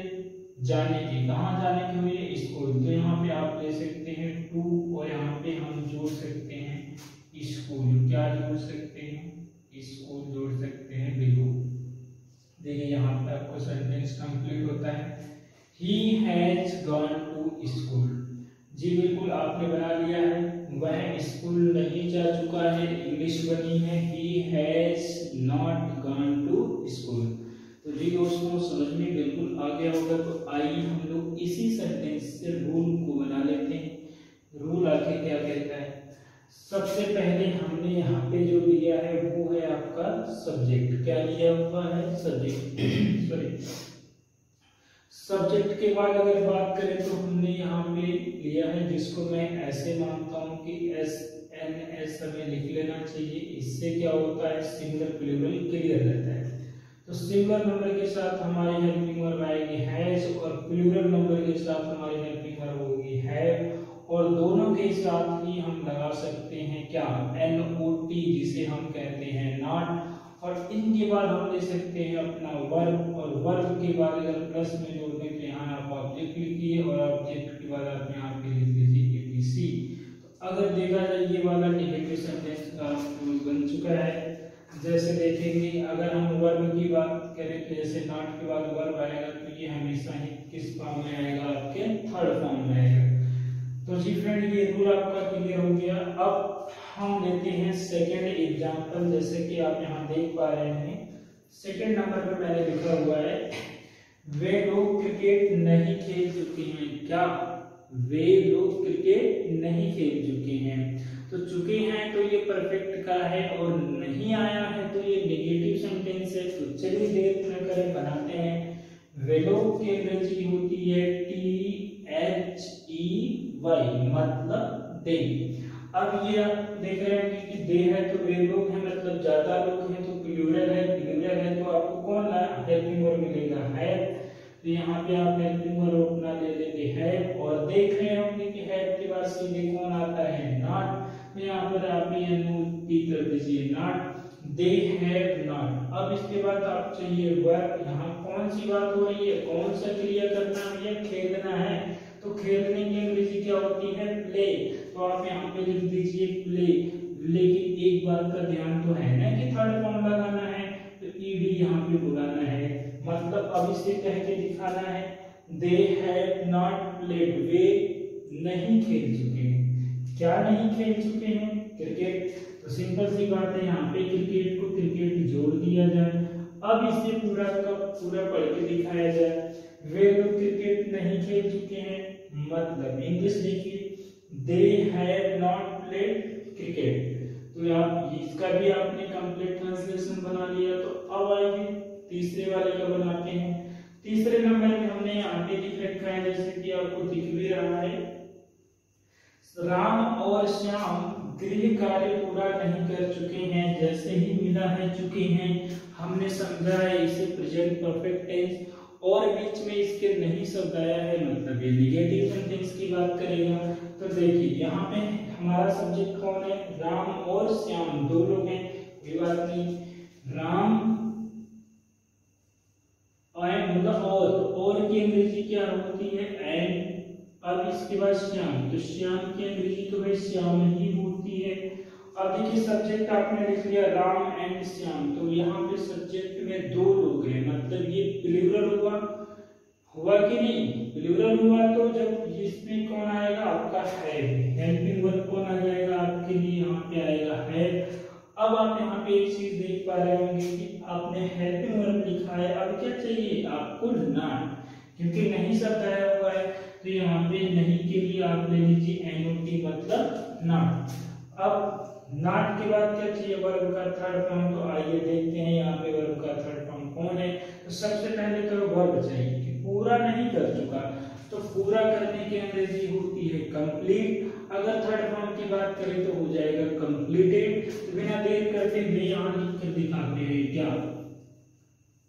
जाने की, कहाँ जाने की हुई है, स्कूल, तो यहाँ पे आप ले सकते हैं टू, और यहाँ पे हम जोड़ सकते हैं स्कूल। क्या जोड़ सकते हैं, स्कूल जोड़ सकते हैं, बिल्कुल। देखिए यहाँ पे आपको सेंटेंस कंप्लीट होता है, he has gone to school. जी बिल्कुल आपने बना लिया है, वह स्कूल नहीं जा चुका है, इंग्लिश बनी है he has not gone to school. तो जी दोस्तों समझ में बिल्कुल आ गया होगा। तो आइए हम लोग इसी सेंटेंस से रूल को बना लेते हैं। रूल आगे क्या कहता है, सबसे पहले हमने यहाँ पे जो लिया है वो है आपका सब्जेक्ट। क्या लिया हुआ है, सब्जेक्ट सॉरी सब्जेक्ट के बाद अगर बात करें तो हमने यहाँ पे लिया है, जिसको मैं ऐसे मानता हूँ कि SNS हमें लिख लेना चाहिए। इससे क्या होता है, सिंगुलर प्लूरल क्लियर रहता है। तो सिंगुलर नंबर के साथ हमारी हेल्पिंग वर्ब आएगी हैज, और प्लूरल नंबर के साथ हमारी हेल्पिंग वर्ब होगी हैव, और दोनों के साथ ही हम लगा सकते हैं क्या, NOT, जिसे हम कहते हैं नॉट। और इनके बाद हम ले सकते हैं अपना वर्ब, और वर्ब के बाद अगर प्लस में जोड़ दें तो यहाँ आप ऑब्जेक्ट लिखिए, और ऑब्जेक्ट के बाद आप यहाँ पे लिख लीजिए ABC। तो अगर देखा जाए ये वाला नेगेटिव सेंटेंस का रूल बन चुका है। जैसे देखेंगे अगर हम वर्ब की बात करें तो जैसे नॉट के बाद वर्ब आएगा तो ये हमेशा ही किस फॉर्म में आएगा, आपके थर्ड फॉर्म में आएगा। तो जी फ्रेंड ये रूल आपका क्लियर हो गया। अब हम लेते हैं सेकंड एग्जांपल, जैसे कि आप यहाँ देख पा रहे हैं सेकंड नंबर पे मैंने लिखा हुआ है वे लोग क्रिकेट नहीं खेल चुके हैं। क्या, वे लोग क्रिकेट नहीं खेल चुके हैं। तो चुके हैं तो ये परफेक्ट का है, और नहीं आया है तो ये नेगेटिव सेंटेंस है। तो चलिए देर न करें बनाते हैं। वे लोग की अंग्रेजी होती है THEY, मतलब दे। अब ये आप देख रहे हैं कि दे है तो वे लोग हैं, मतलब ज्यादा लोग हैं, तो प्लूरल है तो आपको कौन हेल्पिंग वर्ब मिलेगा, है। तो यहाँ पे आप हेल्पिंग वर्ब अपना ले लेंगे है, और देख रहे होंगे कि है के बाद सीधे कौन आता है, नॉट। तो यहाँ पर आप NOT कर दीजिए, नॉट, दे हैव नॉट। अब इसके बाद आप चाहिए वर्ब। यहाँ कौन सी बात हो रही है, कौन सा क्रिया करना है, खेलना है। तो खेलने की अंग्रेजी क्या होती है, प्ले। तो आप यहाँ पे लिख दीजिए प्ले। लेकिन एक बात का ध्यान तो है ना कि थर्ड फॉर्म लगाना है, तो ED यहाँ पे बुलाना है। मतलब अब इसे कह के दिखाना है दे हैव नॉट प्लेड, वे नहीं खेल चुके हैं। क्या नहीं खेल चुके हैं, क्रिकेट। तो सिंपल सी बात है, यहाँ पे क्रिकेट को क्रिकेट जोड़ दिया जाए। अब इसे पूरा का पूरा पढ़ के दिखाया जाए। वे लोग क्रिकेट नहीं खेल चुके हैं, मतलब इंग्लिश लिखिए they have not played cricket. तो आप इसका भी आपने कंप्लीट ट्रांसलेशन बना लिया। तो अब आइए तीसरे वाले का बनाते हैं। तीसरे नंबर में हमने यहाँ पे लिख रखा है, जैसे कि आपको दिख भी रहा है, राम और श्याम गृह कार्य पूरा नहीं कर चुके हैं। जैसे ही मिला है चुके हैं, हमने समझा है इसे प्रेजेंट परफेक्ट टेंस, और बीच में इसके नहीं शब्द आया है, मतलब ये निगेटिव सेंटेंस की बात करेगा। तो देखिए यहाँ पे हमारा सब्जेक्ट कौन है, राम और श्याम, दो लोग हैं, कोई बात नहीं। राम मतलब और की अंग्रेजी क्या होती है, एंड। अब इसके बाद श्याम, तो श्याम की अंग्रेजी तो भाई श्याम ही होती है। अब देखिए सब्जेक्ट आपने लिख लिया राम एंड श्याम, तो यहाँ पे सब्जेक्ट में दो लोग हैं, मतलब ये प्लूरल हुआ कि नहीं, प्लूरल हुआ। तो जब इसमें कौन आएगा, आपका है, हेल्पिंग वर्ब कौन आ जाएगा आपके लिए, यहाँ पे आएगा है। अब आप यहाँ पे एक चीज देख पा रहे होंगे कि आपने हेल्पिंग वर्ब लिखा है, अब क्या चाहिए आपको, नॉट, क्योंकि नहीं शब्द आया हुआ है। तो तो यहाँ पे नहीं के लिए आप ले लीजिए NOT मतलब नॉट। अब नॉट के बाद क्या चाहिए, वर्ब का थर्ड फॉर्म। तो आइए देखते हैं यहाँ पे वर्ब का थर्ड फॉर्म कौन है। तो सबसे पहले तो वर्ब चाहिए कि पूरा नहीं कर चुका, तो पूरा करने की अंग्रेजी होती है कंप्लीट। अगर थर्ड फॉर्म की बात करें तो हो जाएगा कंप्लीटेड। तो बिना देर करते हुए यहाँ लिख कर दिखाते हैं क्या,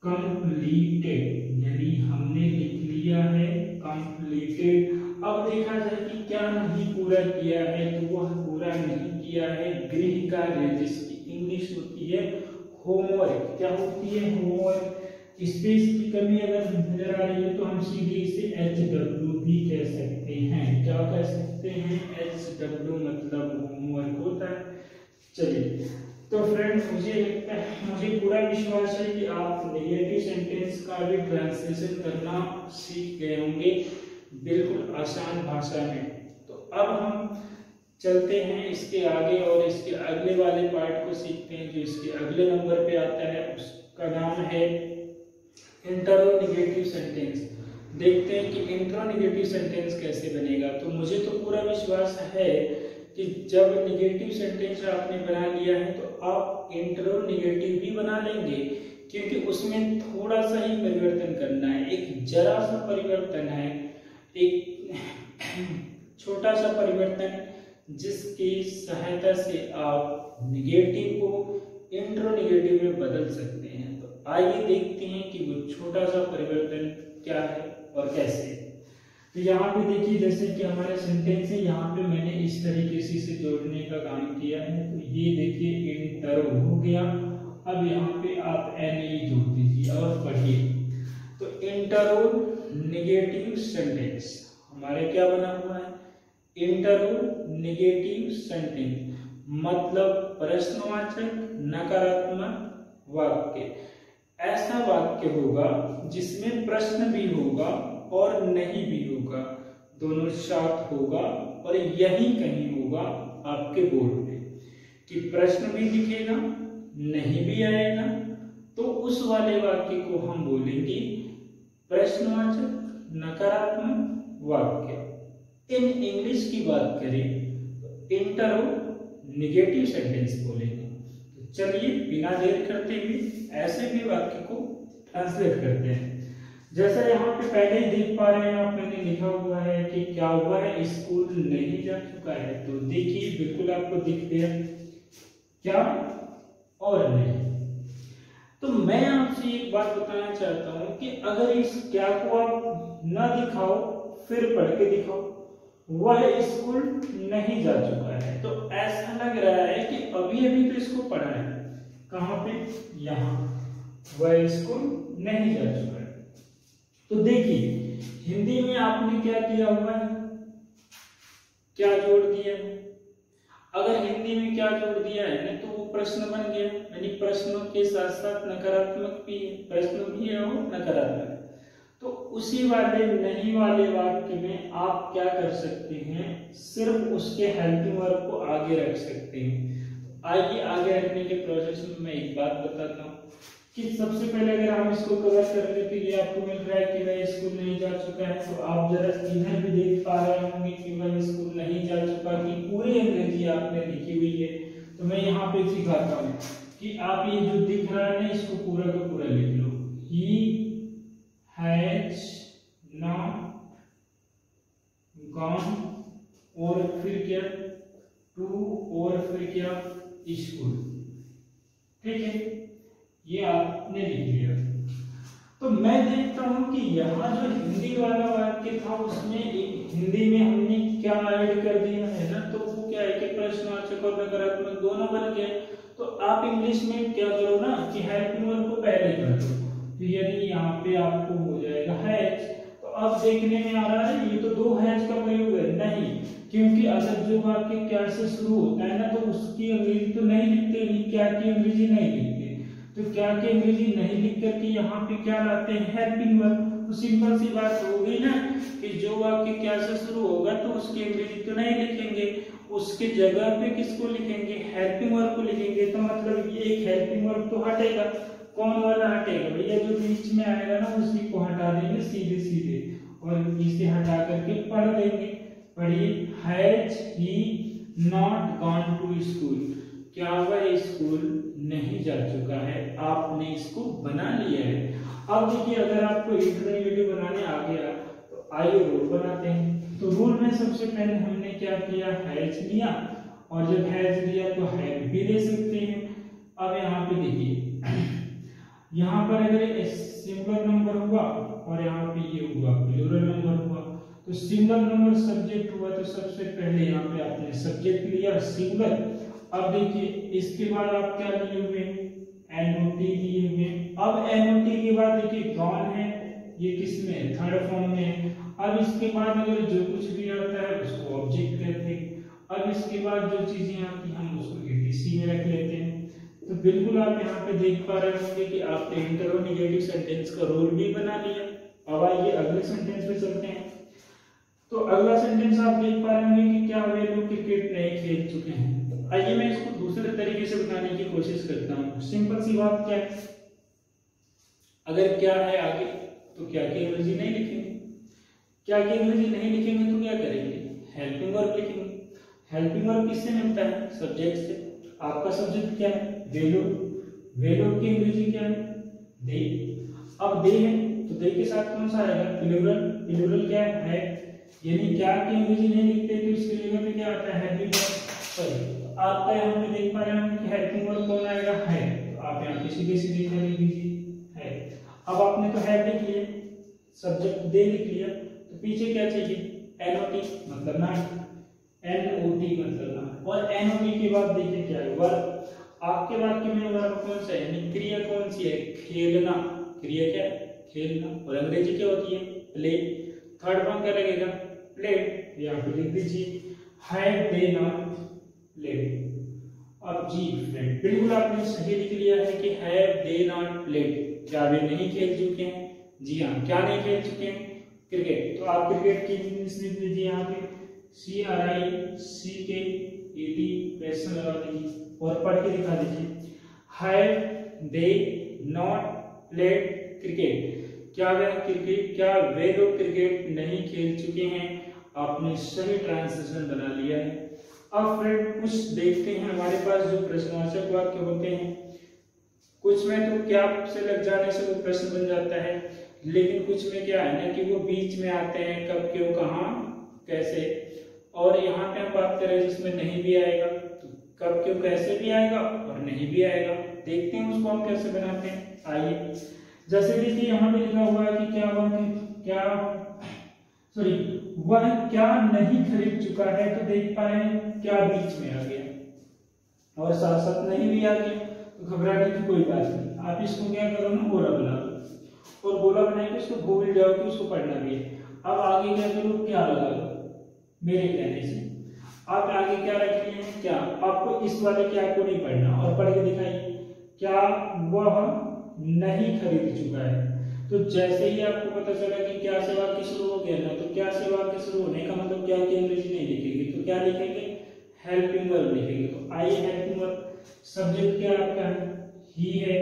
कंप्लीटेड, यानी हमने लिख लिया है कंप्लीटेड। अब देखा जाए कि क्या नहीं पूरा किया है, तो वह पूरा नहीं किया है गृह कार्य, जिसकी इंग्लिश होती है होमवर्क। क्या होती है, होमवर्क। स्पेस की कमी अगर नजर आ रही है तो हम सीधे इसे HW भी कह सकते हैं। क्या कह सकते हैं, HW मतलब होमवर्क होता है। चलिए तो फ्रेंड मुझे पूरा विश्वास है कि आप नेगेटिव सेंटेंस का भी ट्रांसलेशन करना सीख गए होंगे बिल्कुल आसान भाषा में। तो अब हम चलते हैं इसके आगे और इसके अगले वाले पार्ट को सीखते हैं, जो इसके अगले नंबर पे आता है। उसका नाम है इंट्रोनेगेटिव सेंटेंस। देखते हैं कि इंट्रोनेगेटिव सेंटेंस कैसे बनेगा। तो मुझे तो पूरा विश्वास है कि जब नेगेटिव सेंटेंस आपने बना लिया है तो आप इंट्रोनेगेटिव भी बना लेंगे, क्योंकि उसमें थोड़ा सा ही परिवर्तन करना है, एक जरा सा परिवर्तन है, एक छोटा सा परिवर्तन, जिसकी सहायता से आप नेगेटिव को इंट्रोनेगेटिव में बदल सकते हैं। तो आइए देखते हैं कि वो छोटा सा परिवर्तन क्या है और कैसे। तो यहाँ पे देखिए, जैसे कि हमारे सेंटेंस है, यहाँ पे मैंने इस तरीके से इसे जोड़ने का काम किया है। तो ये देखिए इंटरो हो गया। अब यहाँ पे आप NE जोड़ दीजिए और पढ़िए। तो इंट्रोनेगेटिव सेंटेंस हमारे क्या बना हुआ है, इंट्रोनेगेटिव सेंटेंस मतलब प्रश्नवाचक नकारात्मक वाक्य। ऐसा वाक्य होगा जिसमें प्रश्न भी होगा और नहीं भी होगा, दोनों साथ होगा, और यही कहीं होगा आपके बोर्ड पे कि प्रश्न भी दिखेगा नहीं भी आएगा। तो उस वाले वाक्य को हम बोलेंगे प्रश्नवाचक नकारात्मक वाक्य। इन इंग्लिश की बात करें तो इंट्रोनेगेटिव सेंटेंस बोलेंगे। तो चलिए बिना देर करते हुए ऐसे भी वाक्य को ट्रांसलेट करते हैं। जैसा यहाँ पे पहले ही देख पा रहे हैं आप, मैंने लिखा हुआ है कि क्या हुआ है, स्कूल नहीं जा चुका है। तो देखिए बिल्कुल आपको दिख गया क्या और नहीं। तो मैं आपसे एक बात बताना चाहता हूं कि अगर इस क्या को आप ना दिखाओ फिर पढ़ के दिखाओ, वह स्कूल नहीं जा चुका है, तो ऐसा लग रहा है कि अभी अभी तो इसको पढ़ा है। कहां पे, यहाँ, वह स्कूल नहीं जा चुका है। तो देखिए हिंदी में आपने क्या किया हुआ है, क्या जोड़ दिया है। अगर हिंदी में क्या जोड़ दिया है ना, तो वो प्रश्न बन गया, यानी प्रश्नों के साथ साथ नकारात्मक भी है, प्रश्न भी है और नकारात्मक। तो उसी वाले नहीं वाले वाक्य में आप क्या कर सकते हैं, सिर्फ उसके हेल्पिंग वर्ब को आगे रख सकते हैं। आइए आगे रखने के प्रोसेस में मैं एक बात बताता हूँ कि सबसे पहले अगर हम इसको कवर कर ले तो ये आपको मिल रहा है कि वह स्कूल नहीं जा चुका है। तो आप जरा इधर भी देख पा रहे होंगे कि वह स्कूल नहीं जा चुका की पूरी अंग्रेजी आपने लिखी हुई है। तो मैं यहाँ पे सिखाता हूँ कि आप ये जो दिख रहा है ना, इसको पूरा का पूरा लिख लो। He has not gone, और फिर क्या, टू, और फिर क्या, स्कूल। ठीक है, ये आपने लिख लिया। तो मैं देखता हूं कि यहाँ जो हिंदी वाला वाक्य था उसमें एक हिंदी में हमने क्या ऐड कर दिया है ना, तो वो क्या है कि प्रश्नवाचक और नकारात्मक दोनों बन गए। तो आप इंग्लिश में क्या करो ना कि हेल्पिंग वर्ब को पहले कर दो। तो यानी यहाँ पे आपको हो जाएगा हैज। तो अब देखने में आ रहा है ये तो दो हैज का प्रयोग है, नहीं, क्योंकि अगर जो वाक्य क्या से शुरू होता है ना तो उसकी अंग्रेजी तो नहीं लिखते, क्या की अंग्रेजी नहीं लिखते। तो क्या की अंग्रेजी नहीं लिख करके यहाँ पे क्या लाते हैं, हेल्पिंग वर्ब। तो सिंपल सी बात हो गई ना कि जो वाक्य क्या से शुरू होगा तो उसकी अंग्रेजी तो नहीं लिखेंगे, उसके जगह पे किसको लिखेंगे, हेल्पिंग वर्ब को लिखेंगे। तो मतलब ये एक हेल्पिंग वर्ब तो हटेगा, कौन वाला हटेगा भैया, जो बीच में आएगा ना उसी को हटा देंगे सीधे सीधे, और इसे हटा करके पढ़ देंगे। पढ़िए, has he not gone to school, क्या वह स्कूल नहीं जा चुका है, आपने इसको बना लिया है। अब देखिए, अगर आपको इंटरव्यू बनाने आ गया तो आइए रूल बनाते हैं। तो रूल में सबसे पहले हमने क्या किया, हैज लिया, और जब हैज लिया तो हैव भी ले सकते हैं। अब यहाँ पे देखिए, यहाँ पर अगर सिंगुलर नंबर हुआ और यहाँ पे ये हुआ प्लूरल नंबर हुआ, तो सिंगल नंबर सब्जेक्ट हुआ तो सबसे पहले यहाँ पे आपने सब्जेक्ट लिया सिंगल। अब देखिए, इसके बाद आप क्या लिए हुए हैं, एनओटी लिए हुए हैं। अब एनओटी के बाद देखिए गॉन है, ये किस में, थर्ड फॉर्म में। अब इसके बाद अगर जो कुछ भी आता है उसको ऑब्जेक्ट कहते हैं। अब इसके बाद जो चीजें आती हैं हम उसको ईटीसी में रख लेते हैं। तो बिल्कुल आप यहाँ पे देख पा रहे होंगे कि आपने इंटरोगेटिव सेंटेंस का रोल भी बना लिया। अब आइए अगले सेंटेंस पे चलते हैं। तो अगला सेंटेंस आप देख पा रहे होंगे कि क्या वे लोग क्रिकेट नहीं खेल चुके हैं। आइए मैं इसको दूसरे तरीके से बनाने की कोशिश करता हूँ। सिंपल सी बात क्या है, अगर क्या है आगे तो क्या की अंग्रेजी नहीं लिखेंगे, क्या की अंग्रेजी नहीं लिखेंगे तो क्या करेंगे, हेल्पिंग वर्ब लिखेंगे। हेल्पिंग वर्ब किससे मिलता है, सब्जेक्ट से। आपका सब्जेक्ट क्या है, वे लोग। वे लोग की अंग्रेजी क्या है, दे। अब दे है तो दे के साथ कौन सा आएगा, प्लूरल। प्लूरल क्या है, यानी क्या की अंग्रेजी नहीं लिखते तो इसके जगह पे क्या आता है, हेल्पिंग वर्ब। आपका यहाँ पे देख पा रहे हैं कि हेल्पिंग वर्ब कौन आएगा, है। तो आप यहाँ पे सीधे सीधे क्या लिख दीजिए, है। अब आपने तो है लिख लिया, सब्जेक्ट दे लिख लिया, तो पीछे क्या चाहिए, एनओटी मतलब नॉट, एनओटी मतलब नॉट। और एनओटी के बाद देखिए क्या है, वर्ब। आपके वाक्य में वर्ब कौन सा है, यानी क्रिया कौन सी है, खेलना। क्रिया क्या है, खेलना। और अंग्रेजी क्या होती है, प्ले। थर्ड फॉर्म क्या लगेगा, प्लेड। यहाँ पे लिख दीजिए, हैव दे नॉट प्लेड। अब जी फ्रेंड, बिल्कुल आपने सही लिख लिया है कि हैव दे नॉट प्लेड, क्या वे नहीं खेल चुके हैं। जी हाँ, क्या नहीं खेल चुके हैं, क्रिकेट। तो आप क्रिकेट की इंग्लिश लिख दीजिए यहाँ पे, CRICKET, क्वेश्चन लगा दीजिए और पढ़ के दिखा दीजिए, have they not played cricket, क्या वे लोग क्रिकेट नहीं खेल चुके हैं। आपने सही ट्रांसलेशन बना लिया है। अब फ्रेंड कुछ देखते हैं, हमारे पास जो प्रश्नवाचक वाक्य होते हैं, कुछ में तो क्या से लग जाने से वो प्रश्न बन जाता है, लेकिन कुछ में क्या है ना कि वो बीच में आते हैं, कब, क्यों, कहाँ, कैसे। और यहाँ पे हम बात करें जिसमें नहीं भी आएगा, तो कब, क्यों, कैसे भी आएगा और नहीं भी आएगा। देखते हैं उसको हम कैसे बनाते हैं। आइए, जैसे देखिए यहाँ पे लिखा हुआ है कि वह क्या नहीं खरीद चुका है, तो देख पा रहे हैं क्या बीच में आ गया और साथ साथ नहीं भी आ गया, तो घबराने की कोई बात नहीं। आप इसको क्या करो ना, गोला बना दो, और गोला बना के उसको भूल जाओ कि उसको पढ़ना भी है। अब आगे क्या करो, क्या लगा दो मेरे कहने से। आप आगे क्या रख लिए हैं, क्या। आपको इस वाले क्या को नहीं पढ़ना, और पढ़ के दिखाइए, क्या वह नहीं खरीद चुका है। तो जैसे ही आपको पता चला कि क्या से वाक्य शुरू हो गया ना, तो क्या से वाक्य शुरू होने का मतलब क्या की अंग्रेजी नहीं लिखेंगे, तो क्या लिखेंगे, हेल्पिंग वर्ब लिखेंगे। तो आइए हेल्पिंग वर्ब, सब्जेक्ट क्या आपका है, ही है।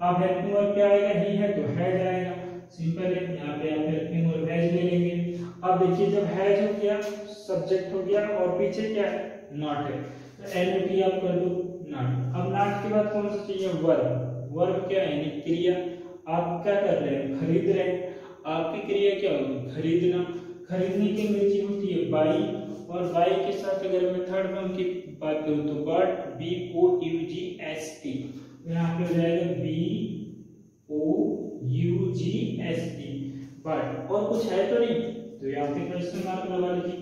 अब हेल्पिंग वर्ब क्या आएगा, ही है तो हैज आएगा, सिंपल है। यहाँ पे आप हेल्पिंग वर्ब हैज ले लेंगे। अब देखिए, जब हैज हो गया, सब्जेक्ट हो गया और पीछे क्या है, नॉट है, तो एनओटी आप कर दो, नॉट। अब नॉट के बाद कौन सा चाहिए, वर्ब। वर्ब क्या है, यानी क्रिया। आप क्या कर रहे हैं, खरीद रहे हैं। आपकी क्रिया क्या होगी, खरीदना। खरीदने की अंग्रेजी होती है बाई, और बाई के साथ अगर मैं थर्ड फॉर्म की बात करूं तो बट, BOUGST, यहाँ पे हो जाएगा BOUGST, बट। और कुछ है तो नहीं, तो यहाँ पे क्वेश्चन मार्क लगा लीजिए।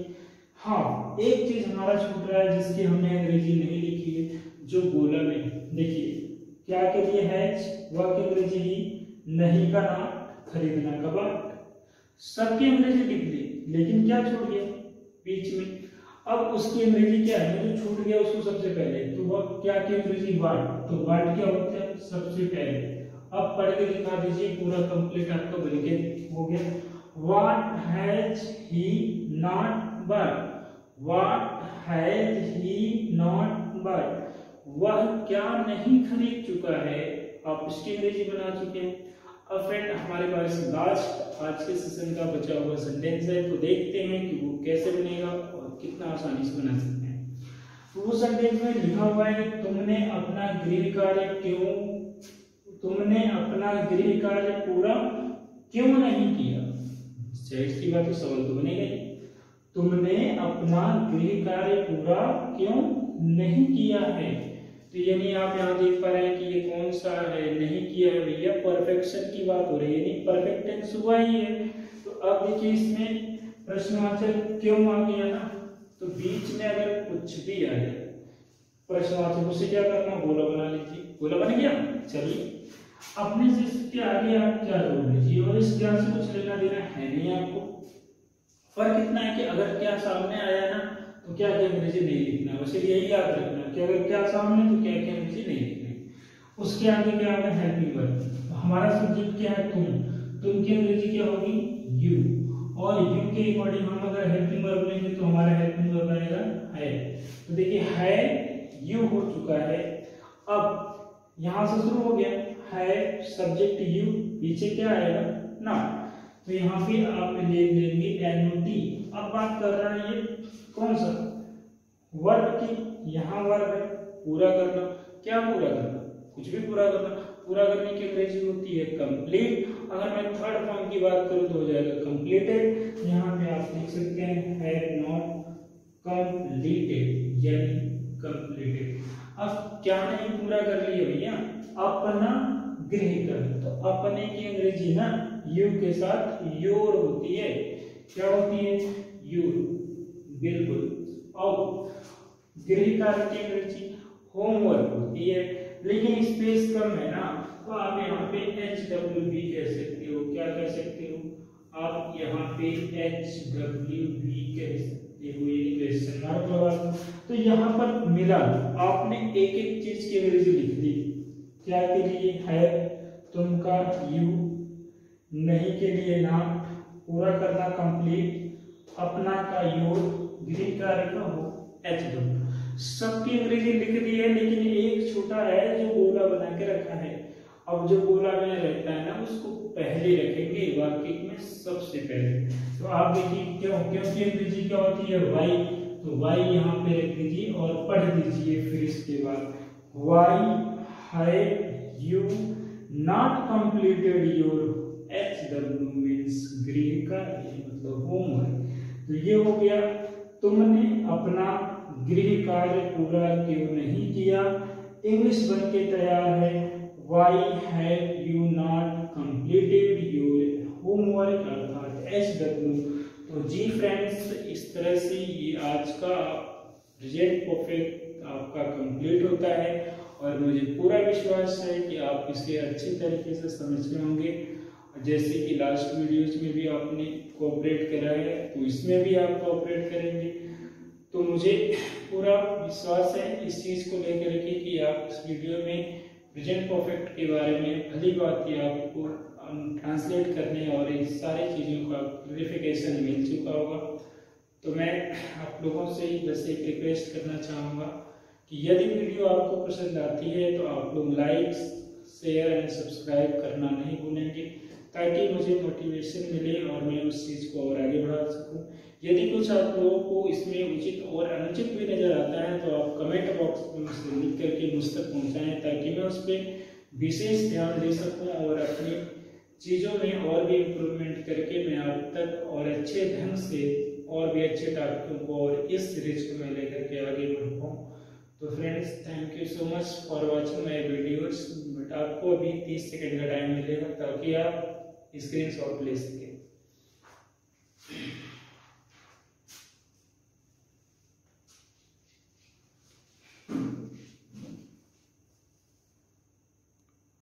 हाँ, एक चीज हमारा छूट रहा है जिसकी हमने अंग्रेजी नहीं लिखी है, जो गोला में देखिए क्या के लिए हैज, वह की अंग्रेजी ही, नहीं का नाम, खरीदना का बाट। सबकी अंग्रेजी लिख दी, लेकिन क्या छूट गया बीच में। अब उसकी अंग्रेजी क्या है, जो छूट गया उसको सबसे पहले, तो वह क्या की अंग्रेजी, वाट। तो वाट क्या होता है, सबसे पहले। अब पढ़ के दिखा दीजिए, पूरा कंप्लीट आपका बनके हो गया। What has he not but, what has he not but, वह क्या नहीं खरीद चुका है, आप इसकी अंग्रेजी बना चुके हैं। अब फ्रेंड हमारे पास लास्ट आज के सेशन का बचा हुआ सेंटेंस है, तो देखते हैं कि वो कैसे बनेगा और कितना आसानी से बना सकते हैं। तो वो सेंटेंस में लिखा हुआ है तुमने अपना गृह कार्य पूरा क्यों नहीं किया। जाहिर सी बात है सवाल तो बनेगा ही, तुमने अपना गृह कार्य पूरा क्यों नहीं किया है। तो यानी आप यहाँ देख पा रहे हैं कि ये कौन सा है, नहीं किया है भैया, परफेक्शन की बात हो रही है, यानी परफेक्ट टेंस हुआ ही है। तो अब देखिए इसमें प्रश्नवाचक क्यों आ गया ना, तो बीच में अगर कुछ भी आ जाए प्रश्नवाचक उसे क्या करना, गोला बना लीजिए। गोला बन गया, चलिए अपने से इसके आगे आप क्या जोड़ लीजिए, और इस ज्ञान से कुछ लेना देना है नहीं आपको। फर्क इतना है कि अगर क्या सामने आया ना तो क्या क्या अंग्रेजी नहीं लिखना, उसे यही याद रखना कि अगर क्या सामने तो क्या क्या अंग्रेजी नहीं लिखनी। उसके आगे क्या होगा, हेल्पिंग वर्ब। तो हमारा सब्जेक्ट क्या है, तुम की अंग्रेजी क्या होगी, यू, और यू के अकॉर्डिंग हम अगर हेल्पिंग वर्ब लेंगे तो हमारा हेल्पिंग वर्ब आएगा है। तो देखिए है यू हो चुका है, अब यहां से शुरू हो गया है सब्जेक्ट यू, पीछे क्या आएगा ना, तो यहाँ पे आप ले लेंगे एनओटी। अब बात कर रहा है ये कौन सा वर्ब की, यहाँ वर्ब है पूरा करना। क्या पूरा करना, कुछ भी पूरा करना। पूरा करने की अंग्रेजी होती है कंप्लीट। अगर मैं थर्ड फॉर्म की बात करूँ तो हो जाएगा कंप्लीटेड। यहाँ पे आप देख सकते हैं हैव नॉट कंप्लीटेड यानी कंप्लीटेड। अब क्या नहीं पूरा कर लिया भैया, अपना गृह कार्य। तो अपने की अंग्रेजी ना यू के साथ योर होती है। क्या होती है, योर, बिल्कुल। और गृह कार्य की अंग्रेजी होमवर्क होती है, लेकिन स्पेस कम है ना, तो आप यहाँ पे HWV कह सकते हो। क्या कह सकते हो आप यहाँ पे HWV कह सकते हो, ये क्वेश्चन मार्क लगा दो। तो यहाँ पर मिला, आपने एक एक चीज की अंग्रेजी लिख दी। क्या के लिए है, तुम का यू, नहीं के लिए नॉट, पूरा करना कंप्लीट, अपना का योर, गृह कार्य का हो HW। सबकी अंग्रेजी लिख दी है, लेकिन एक छोटा है जो गोला बना के रखा है। अब जो गोला में रहता है ना उसको पहले रखेंगे वाक्य में सबसे पहले। तो आप देखिए क्यों, क्योंकि अंग्रेजी क्या होती है वाई, तो वाई यहाँ पे रख दीजिए और पढ़ दीजिए फिर इसके बाद why have you not completed your HW means गृह कार्य मतलब होमवर्क। तो ये हो गया तुमने अपना गृह कार्य पूरा क्यों नहीं किया। इंग्लिश बन के तैयार है Why have you not completed your homework अर्थात HW। तो जी फ्रेंड्स, इस तरह से ये आज का प्रेजेंट परफेक्ट आपका कंप्लीट होता है, और मुझे पूरा विश्वास है कि आप इसे अच्छी तरीके से समझ गए होंगे। जैसे कि लास्ट वीडियोज में भी आपने कोऑपरेट करा है, तो इसमें भी आप कोऑपरेट करेंगे। तो मुझे पूरा विश्वास है इस चीज को लेकर के कि आप इस वीडियो में प्रेजेंट परफेक्ट के बारे में भली बात की आपको ट्रांसलेट करने और इस सारी चीज़ों का क्लैरिफिकेशन मिल चुका होगा। तो मैं आप लोगों से ही बस एक रिक्वेस्ट करना चाहूँगा कि यदि वीडियो आपको पसंद आती है तो आप लोग लाइक, शेयर एंड सब्सक्राइब करना नहीं भूलेंगे, ताकि मुझे मोटिवेशन मिले और मैं उस चीज़ को और आगे बढ़ा सकूं। यदि कुछ आप लोगों को इसमें उचित और अनुचित भी नजर आता है तो आप कमेंट बॉक्स में मुझसे लिख करके मुझ तक पहुँचाएँ, ताकि मैं उस पर विशेष ध्यान दे सकूँ और अपनी चीज़ों में और भी इम्प्रूवमेंट करके मैं आप तक और अच्छे ढंग से और भी अच्छे टॉपिकों को और इस सीरीज को मैं लेकर के आगे बढ़ पाऊँ। तो friends, thank you so much for watching my videos. But आपको अभी 30 सेकंड का टाइम मिलेगा ताकि आप स्क्रीनशॉट ले सकें।